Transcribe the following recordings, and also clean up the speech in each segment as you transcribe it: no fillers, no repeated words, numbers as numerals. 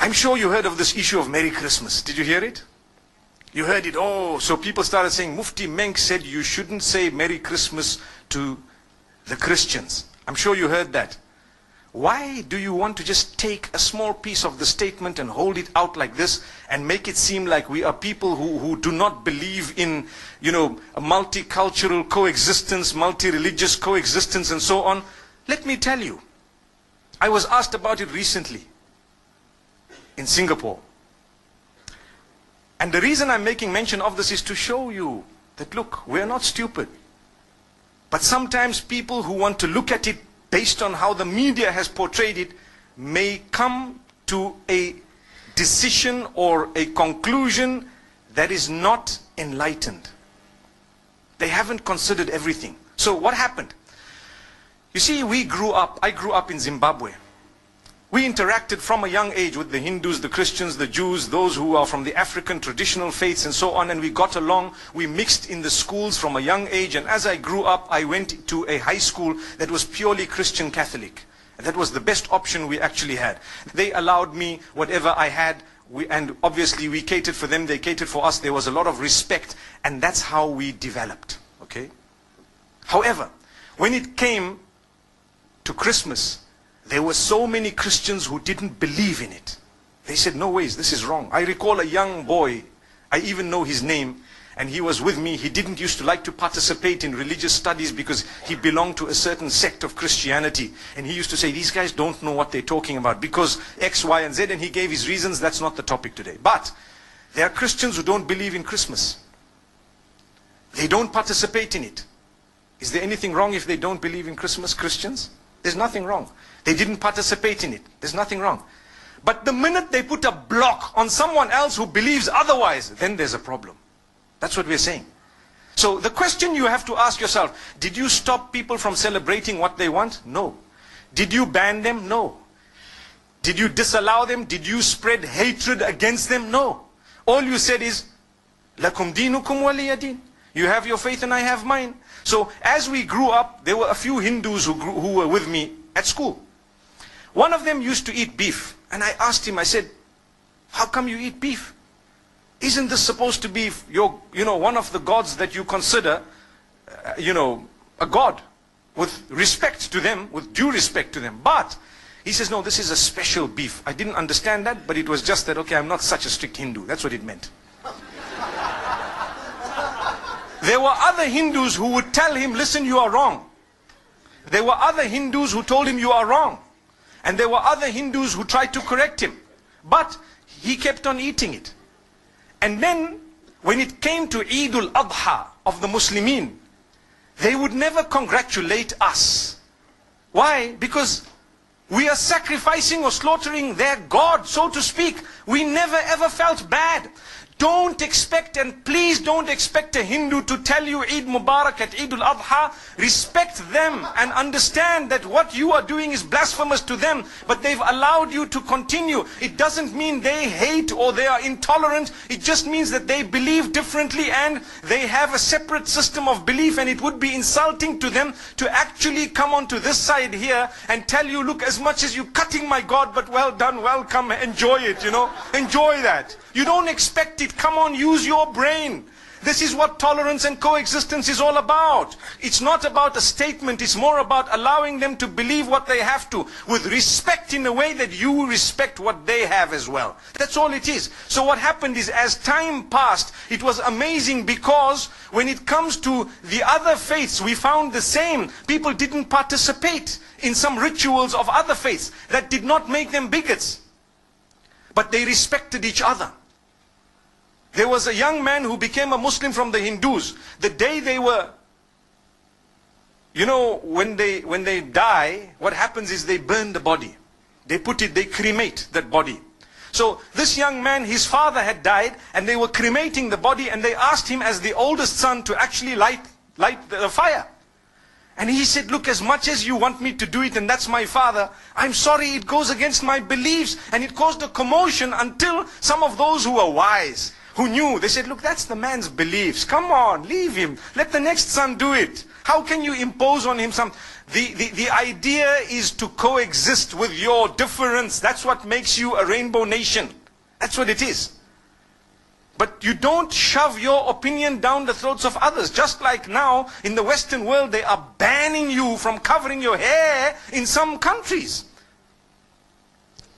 I'm sure you heard of this issue of Merry Christmas. Did you hear it? You heard it. Oh, so people started saying, Mufti Menk said you shouldn't say Merry Christmas to the Christians. I'm sure you heard that. Why do you want to just take a small piece of the statement and hold it out like this and make it seem like we are people who do not believe in, you know, a multicultural coexistence, multi-religious coexistence and so on? Let me tell you, I was asked about it recently in Singapore. And the reason I'm making mention of this is to show you that, look, we're not stupid. But sometimes people who want to look at it based on how the media has portrayed it may come to a decision or a conclusion that is not enlightened. They haven't considered everything. So what happened? You see, I grew up in Zimbabwe. We interacted from a young age with the Hindus, the Christians, the Jews, those who are from the African traditional faiths and so on, and we got along. We mixed in the schools from a young age, and as I grew up, I went to a high school that was purely Christian Catholic. And that was the best option we actually had. They allowed me whatever I had, and obviously we catered for them, they catered for us. There was a lot of respect, and that's how we developed. Okay? However, when it came to Christmas, there were so many Christians who didn't believe in it. They said, no ways, this is wrong. I recall a young boy, I even know his name, and he was with me. He didn't used to like to participate in religious studies because he belonged to a certain sect of Christianity. And he used to say, these guys don't know what they're talking about because X, Y, and Z, and he gave his reasons. That's not the topic today. But there are Christians who don't believe in Christmas. They don't participate in it. Is there anything wrong if they don't believe in Christmas, Christians? There's nothing wrong. They didn't participate in it. There's nothing wrong. But the minute they put a block on someone else who believes otherwise, then there's a problem. That's what we're saying. So the question you have to ask yourself, did you stop people from celebrating what they want? No. Did you ban them? No. Did you disallow them? Did you spread hatred against them? No. All you said is, lakum dinukum waliya din. You have your faith and I have mine. So as we grew up, there were a few Hindus who were with me at school. One of them used to eat beef. And I asked him, I said, how come you eat beef? Isn't this supposed to be one of the gods that you consider, a god with respect to them, with due respect to them? But he says, no, this is a special beef. I didn't understand that, but it was just that, okay, I'm not such a strict Hindu. That's what it meant. There were other Hindus who would tell him, listen, you are wrong. There were other Hindus who told him you are wrong. And there were other Hindus who tried to correct him. But he kept on eating it. And then, when it came to Eid al-Adha of the Muslimin, they would never congratulate us. Why? Because we are sacrificing or slaughtering their God, so to speak. We never ever felt bad. Don't expect, and please don't expect a Hindu to tell you Eid Mubarak at Eid al-Adha. Respect them and understand that what you are doing is blasphemous to them, but they've allowed you to continue. It doesn't mean they hate or they are intolerant. It just means that they believe differently and they have a separate system of belief, and it would be insulting to them to actually come onto this side here and tell you, look, as much as you're cutting my God, but well done, welcome, enjoy it, enjoy that. You don't expect it. Come on, use your brain. This is what tolerance and coexistence is all about. It's not about a statement. It's more about allowing them to believe what they have to, with respect in a way that you respect what they have as well. That's all it is. So what happened is, as time passed, it was amazing, because when it comes to the other faiths, we found the same. People didn't participate in some rituals of other faiths. That did not make them bigots. But they respected each other. There was a young man who became a Muslim from the Hindus. The day they were, when they die, what happens is they burn the body. They cremate that body. So this young man, his father had died, and they were cremating the body, and they asked him as the oldest son to actually light the fire. And he said, look, as much as you want me to do it, and that's my father, I'm sorry, it goes against my beliefs. And it caused a commotion until some of those who were wise, who knew. They said, look, that's the man's beliefs. Come on, leave him. Let the next son do it. How can you impose on him some... The idea is to coexist with your difference. That's what makes you a rainbow nation. That's what it is. But you don't shove your opinion down the throats of others. Just like now, in the Western world, they are banning you from covering your hair in some countries.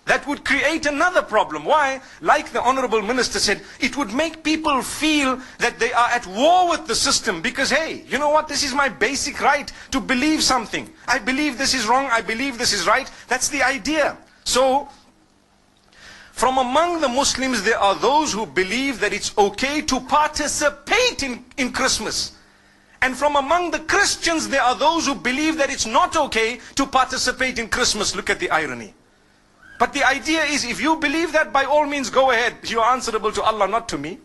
That would create another problem. Why? Like the Honorable Minister said, it would make people feel that they are at war with the system. Because, hey, you know what? This is my basic right to believe something. I believe this is wrong. I believe this is right. That's the idea. So, from among the Muslims, there are those who believe that it's okay to participate in Christmas. And from among the Christians, there are those who believe that it's not okay to participate in Christmas. Look at the irony. But the idea is, if you believe that, by all means, go ahead. You are answerable to Allah, not to me.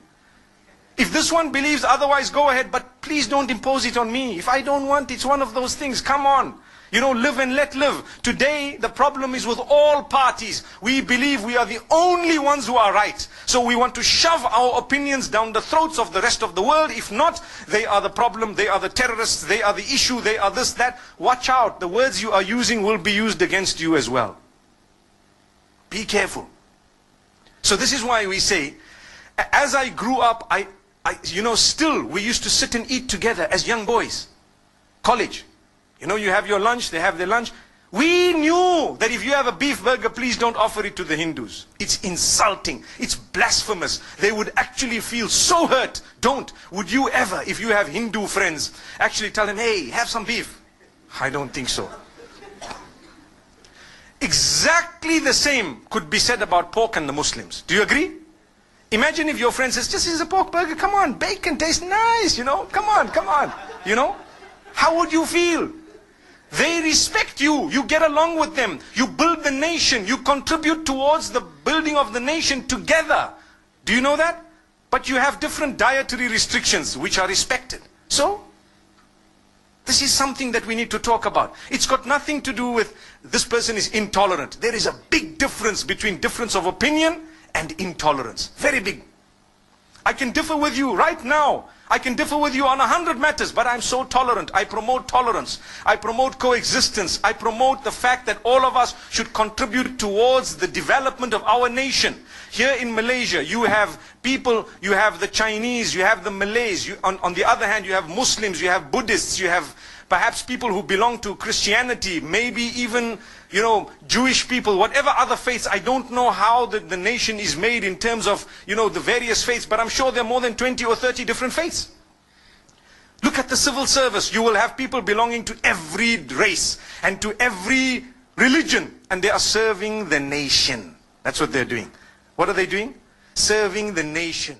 If this one believes otherwise, go ahead. But please don't impose it on me. If I don't want, it's one of those things. Come on. You know, live and let live. Today, the problem is with all parties. We believe we are the only ones who are right. So we want to shove our opinions down the throats of the rest of the world. If not, they are the problem, they are the terrorists, they are the issue, they are this, that. Watch out. The words you are using will be used against you as well. Be careful. So this is why we say, as I grew up, still we used to sit and eat together as young boys. College. You know, you have your lunch, they have their lunch. We knew that if you have a beef burger, please don't offer it to the Hindus. It's insulting. It's blasphemous. They would actually feel so hurt. Don't. Would you ever, if you have Hindu friends, actually tell them, hey, have some beef? I don't think so. Exactly the same could be said about pork and the Muslims. Do you agree? Imagine if your friend says, just is a pork burger, come on, bacon tastes nice, you know, come on, you know. How would you feel? They respect you, you get along with them, you build the nation, you contribute towards the building of the nation together. Do you know that? But you have different dietary restrictions which are respected. So, this is something that we need to talk about. It's got nothing to do with this person is intolerant. There is a big difference between difference of opinion and intolerance. Very big. I can differ with you right now. I can differ with you on 100 matters, but I'm so tolerant. I promote tolerance. I promote coexistence. I promote the fact that all of us should contribute towards the development of our nation. Here in Malaysia, you have people, you have the Chinese, you have the Malays. On the other hand, you have Muslims, you have Buddhists, you have perhaps people who belong to Christianity, maybe even, you know, Jewish people, whatever other faiths. I don't know how the nation is made in terms of, you know, the various faiths, but I'm sure there are more than 20 or 30 different faiths. Look at the civil service. You will have people belonging to every race and to every religion, and they are serving the nation. That's what they're doing. What are they doing? Serving the nation.